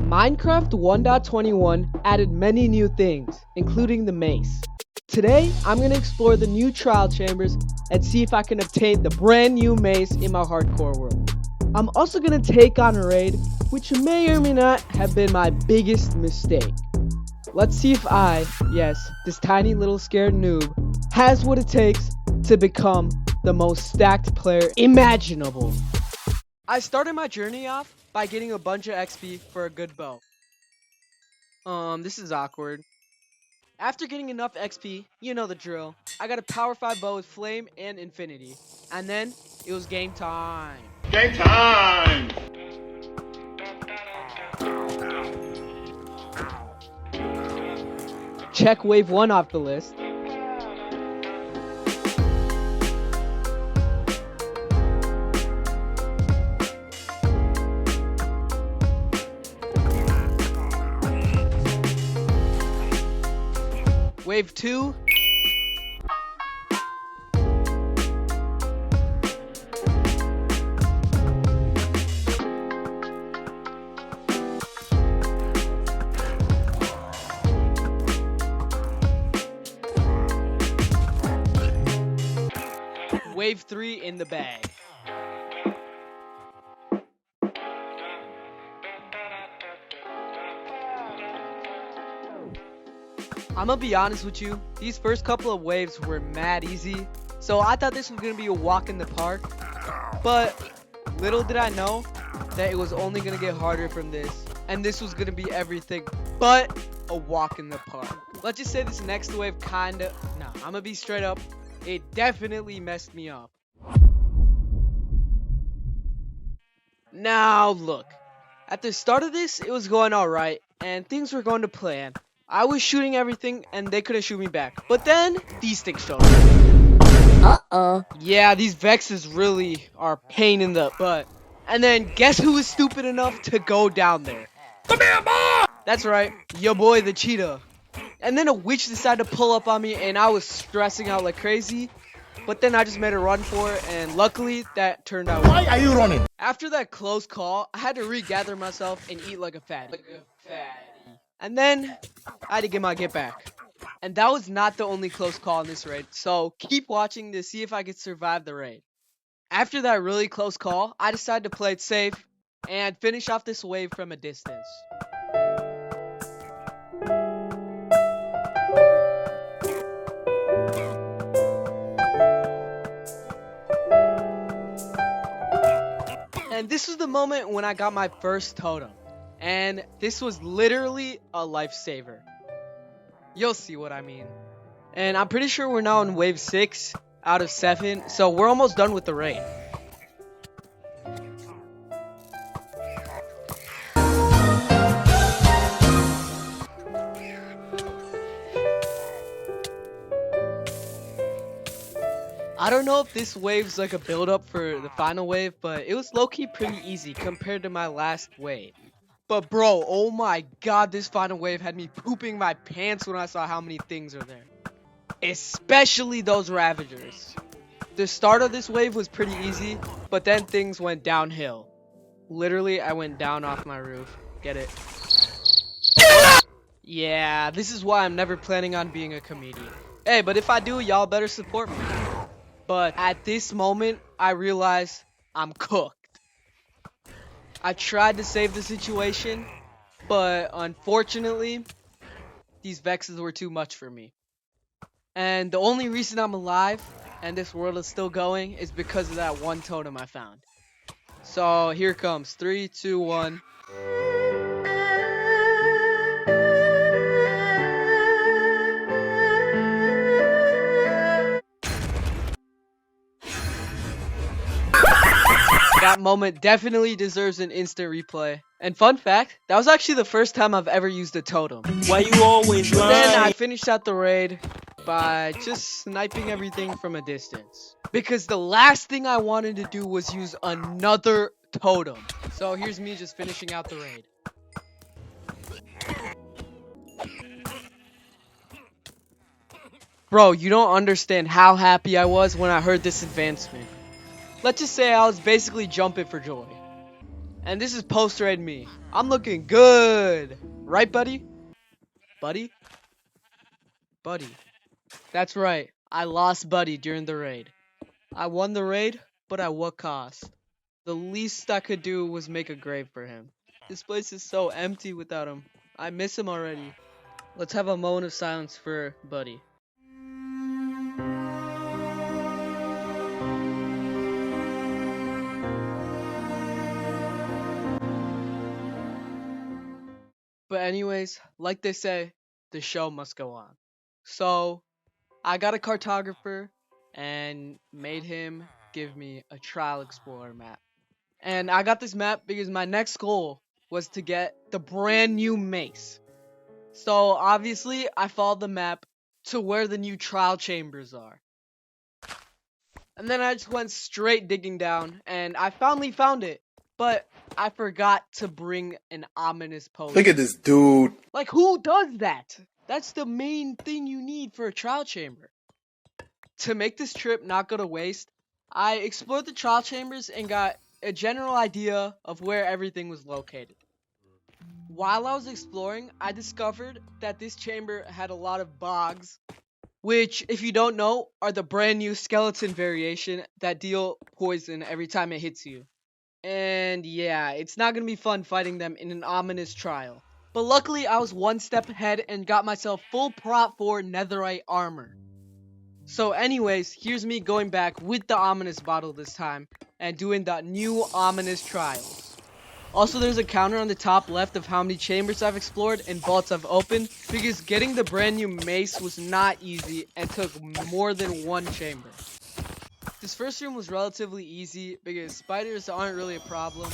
Minecraft 1.21 added many new things, including the Mace. Today, I'm going to explore the new trial chambers and see if I can obtain the brand new Mace in my hardcore world. I'm also going to take on a raid, which may or may not have been my biggest mistake. Let's see if I, yes, this tiny little scared noob, has what it takes to become the most stacked player imaginable. I started my journey off by getting a bunch of XP for a good bow. This is awkward. After getting enough XP, you know the drill, I got a power 5 bow with flame and infinity. And then, it was game time. Game time! Check wave 1 off the list. Wave 2. Wave 3 in the bag. I'm gonna be honest with you, these first couple of waves were mad easy, so I thought this was gonna be a walk in the park, but little did I know that it was only gonna get harder from this, and this was gonna be everything but a walk in the park. Let's just say this next wave I'm gonna be straight up, it definitely messed me up. Now look, at the start of this, it was going alright, and things were going to plan. I was shooting everything, and they couldn't shoot me back. But then, these things showed up. Yeah, these Vexes really are a pain in the butt. And then, guess who was stupid enough to go down there? Come here, boy! That's right, your boy the cheetah. And then a witch decided to pull up on me, and I was stressing out like crazy. But then I just made a run for it, and luckily, that turned out well. Why are you running? After that close call, I had to regather myself and eat like a fatty. And then, I had to get my get back. And that was not the only close call in this raid, so keep watching to see if I could survive the raid. After that really close call, I decided to play it safe and finish off this wave from a distance. And this was the moment when I got my first totem. And this was literally a lifesaver. You'll see what I mean. And I'm pretty sure we're now in wave 6 out of 7. So we're almost done with the raid. I don't know if this wave's like a build up for the final wave, but it was low-key pretty easy compared to my last wave. But bro, oh my god, this final wave had me pooping my pants when I saw how many things are there. Especially those Ravagers. The start of this wave was pretty easy, but then things went downhill. Literally, I went down off my roof. Get it? Yeah, this is why I'm never planning on being a comedian. Hey, but if I do, y'all better support me. But at this moment, I realized I'm cooked. I tried to save the situation, but unfortunately, these Vexes were too much for me. And the only reason I'm alive, and this world is still going, is because of that one totem I found. So, here it comes. 3, 2, 1. That moment definitely deserves an instant replay. And fun fact, that was actually the first time I've ever used a totem. Why you always lying? Then I finished out the raid by just sniping everything from a distance. Because the last thing I wanted to do was use another totem. So here's me just finishing out the raid. Bro, you don't understand how happy I was when I heard this advancement. Let's just say I was basically jumping for joy. And this is post-raid me. I'm looking good. Right, buddy? Buddy? Buddy. That's right. I lost Buddy during the raid. I won the raid, but at what cost? The least I could do was make a grave for him. This place is so empty without him. I miss him already. Let's have a moment of silence for Buddy. But anyways, like they say, the show must go on. So, I got a cartographer and made him give me a Trial Explorer map. And I got this map because my next goal was to get the brand new Mace. So, obviously, I followed the map to where the new trial chambers are. And then I just went straight digging down, and I finally found it. But I forgot to bring an ominous potion. Look at this dude. Like, who does that? That's the main thing you need for a trial chamber. To make this trip not go to waste, I explored the trial chambers and got a general idea of where everything was located. While I was exploring, I discovered that this chamber had a lot of bogs, which, if you don't know, are the brand new skeleton variation that deal poison every time it hits you. And yeah, it's not gonna be fun fighting them in an ominous trial. But luckily, I was one step ahead and got myself full prot 4 netherite armor. So anyways, here's me going back with the ominous bottle this time and doing the new ominous trials. Also, there's a counter on the top left of how many chambers I've explored and vaults I've opened, because getting the brand new mace was not easy and took more than one chamber. This first room was relatively easy because spiders aren't really a problem.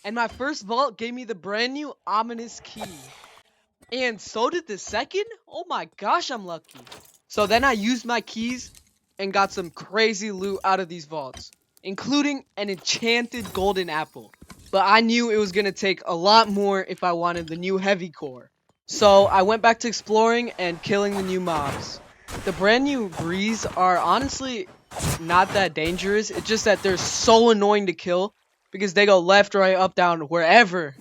And my first vault gave me the brand new ominous key. And so did the second? Oh my gosh, I'm lucky. So then I used my keys and got some crazy loot out of these vaults, including an enchanted golden apple. But I knew it was going to take a lot more if I wanted the new heavy core. So I went back to exploring and killing the new mobs. The brand new breeze are honestly not that dangerous. It's just that they're so annoying to kill because they go left, right, up, down, wherever.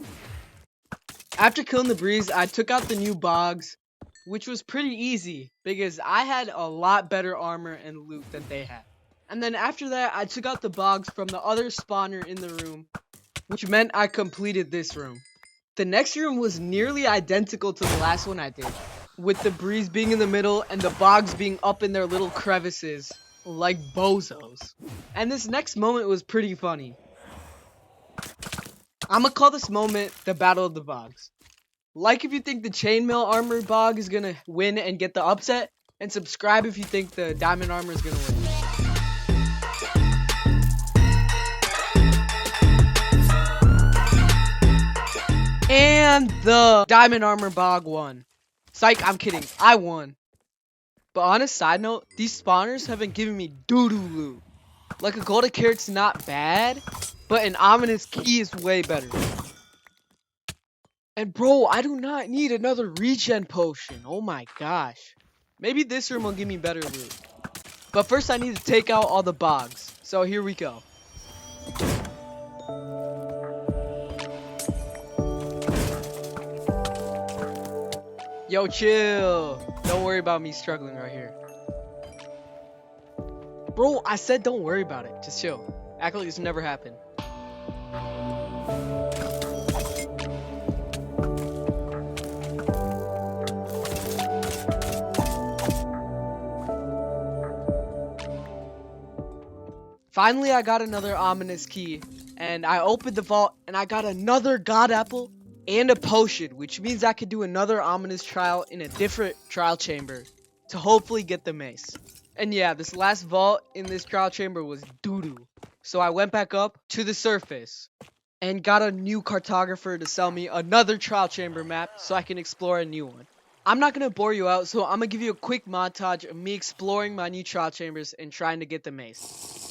After killing the breeze, I took out the new bogs, which was pretty easy because I had a lot better armor and loot than they had. And then after that, I took out the bogs from the other spawner in the room, which meant I completed this room. The next room was nearly identical to the last one I did, with the breeze being in the middle and the bogs being up in their little crevices, like bozos. And this next moment was pretty funny. I'ma call this moment the Battle of the Bogs. Like if you think the chainmail armor bog is gonna win and get the upset, and subscribe if you think the diamond armor is gonna win. And the diamond armor bog won. Psych, I'm kidding. I won. But on a side note, these spawners have been giving me doo-doo loot. Like a golden carrot's not bad, but an ominous key is way better. And bro, I do not need another regen potion. Oh my gosh. Maybe this room will give me better loot. But first I need to take out all the bogs. So here we go. Yo, chill. Don't worry about me struggling right here. Bro, I said don't worry about it. Just chill. Act like this never happened. Finally, I got another ominous key. And I opened the vault and I got another god apple and a potion, which means I could do another ominous trial in a different trial chamber to hopefully get the mace. And yeah, this last vault in this trial chamber was doo-doo. So I went back up to the surface and got a new cartographer to sell me another trial chamber map so I can explore a new one. I'm not going to bore you out, so I'm going to give you a quick montage of me exploring my new trial chambers and trying to get the mace.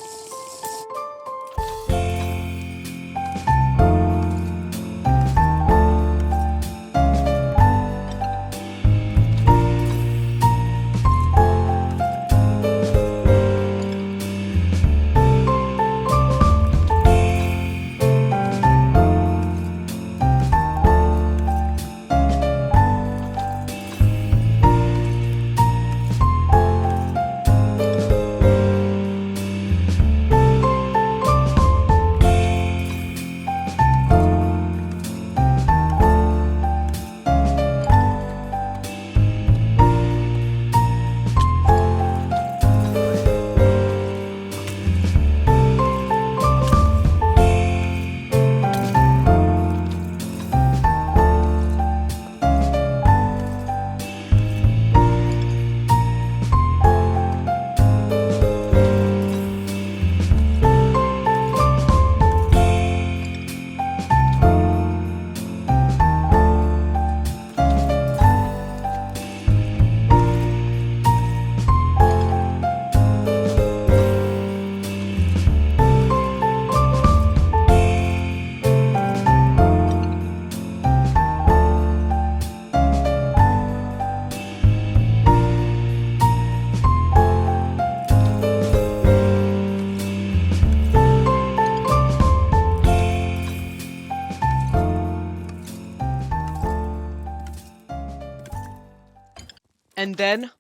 And then,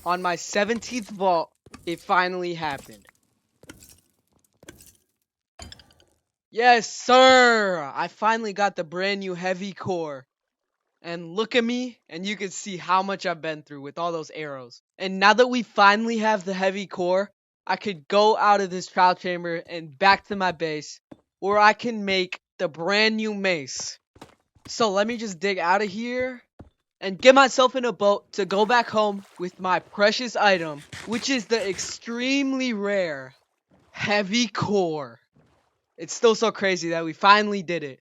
on my 17th vault, it finally happened. Yes, sir! I finally got the brand new heavy core. And look at me, and you can see how much I've been through with all those arrows. And now that we finally have the heavy core, I could go out of this trial chamber and back to my base, where I can make the brand new mace. So let me just dig out of here and get myself in a boat to go back home with my precious item, which is the extremely rare heavy core. It's still so crazy that we finally did it.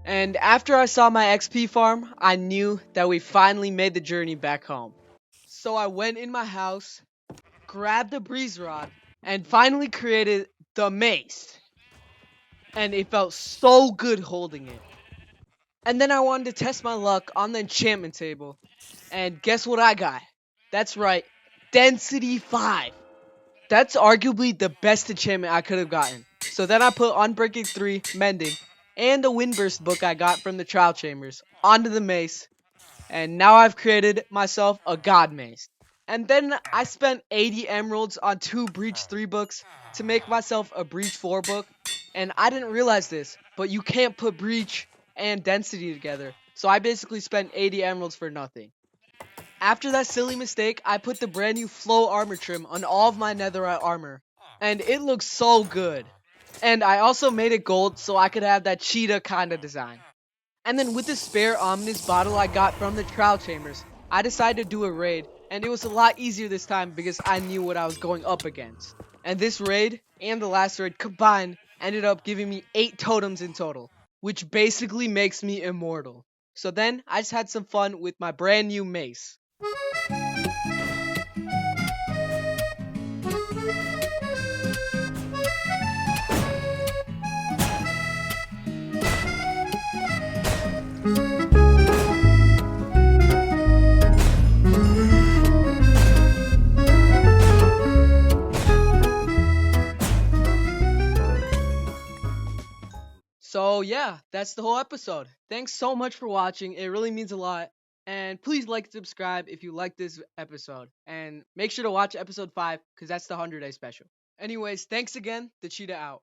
And after I saw my XP farm, I knew that we finally made the journey back home. So I went in my house, grabbed the breeze rod, and finally created the mace. And it felt so good holding it. And then I wanted to test my luck on the enchantment table. And guess what I got? That's right, Density 5. That's arguably the best enchantment I could have gotten. So then I put Unbreaking 3, Mending, and the Windburst book I got from the Trial Chambers onto the mace. And now I've created myself a God Mace. And then I spent 80 emeralds on 2 Breach 3 books to make myself a Breach 4 book. And I didn't realize this, but you can't put Breach and Density together. So I basically spent 80 emeralds for nothing. After that silly mistake, I put the brand new flow armor trim on all of my netherite armor. And it looks so good. And I also made it gold so I could have that cheetah kind of design. And then with the spare ominous bottle I got from the trial chambers, I decided to do a raid. And it was a lot easier this time because I knew what I was going up against. And this raid and the last raid combined ended up giving me 8 totems in total, which basically makes me immortal. So then I just had some fun with my brand new mace. So yeah, that's the whole episode. Thanks so much for watching. It really means a lot. And please like and subscribe if you like this episode. And make sure to watch episode 5 because that's the 100-day special. Anyways, thanks again. The Cheetah out.